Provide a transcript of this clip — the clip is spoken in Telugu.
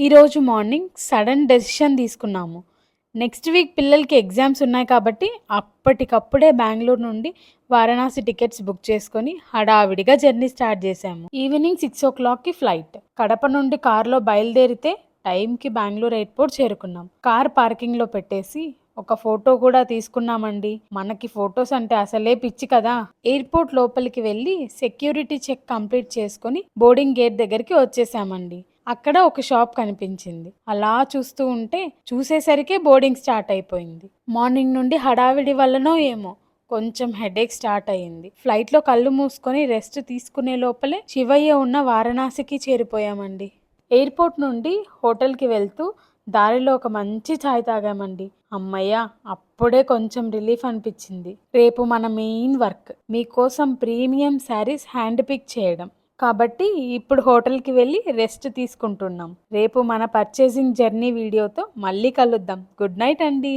ఈరోజు మార్నింగ్ సడన్ డెసిషన్ తీసుకున్నాము. నెక్స్ట్ వీక్ పిల్లలకి ఎగ్జామ్స్ ఉన్నాయి కాబట్టి అప్పటికప్పుడే బెంగుళూరు నుండి వారణాసి టికెట్స్ బుక్ చేసుకొని హడావిడిగా జర్నీ స్టార్ట్ చేశాము. ఈవినింగ్ 6 o'clockకి ఫ్లైట్. కడప నుండి కారులో బయలుదేరితే టైంకి బెంగుళూరు ఎయిర్పోర్ట్ చేరుకున్నాం. కార్ పార్కింగ్లో పెట్టేసి ఒక ఫోటో కూడా తీసుకున్నామండి. మనకి ఫొటోస్ అంటే అసలే పిచ్చి కదా. ఎయిర్పోర్ట్ లోపలికి వెళ్ళి సెక్యూరిటీ చెక్ కంప్లీట్ చేసుకొని బోర్డింగ్ గేట్ దగ్గరికి వచ్చేసామండి. అక్కడ ఒక షాప్ కనిపించింది. అలా చూస్తూ ఉంటే చూసేసరికే బోర్డింగ్ స్టార్ట్ అయిపోయింది. మార్నింగ్ నుండి హడావిడి వల్లనో ఏమో కొంచెం హెడేక్ స్టార్ట్ అయ్యింది. ఫ్లైట్లో కళ్ళు మూసుకొని రెస్ట్ తీసుకునే లోపలే శివయ్య ఉన్న వారణాసికి చేరిపోయామండి. ఎయిర్పోర్ట్ నుండి హోటల్కి వెళ్తూ దారిలో ఒక మంచి ఛాయ్ తాగామండి. అమ్మయ్య, అప్పుడే కొంచెం రిలీఫ్ అనిపించింది. రేపు మన మెయిన్ వర్క్ మీకోసం ప్రీమియం శారీస్ హ్యాండ్ పిక్ చేయడం కాబట్టి ఇప్పుడు హోటల్కి వెళ్ళి రెస్ట్ తీసుకుంటున్నాం. రేపు మన పర్చేసింగ్ జర్నీ వీడియోతో మళ్ళీ కలుద్దాం. గుడ్ నైట్ అండి.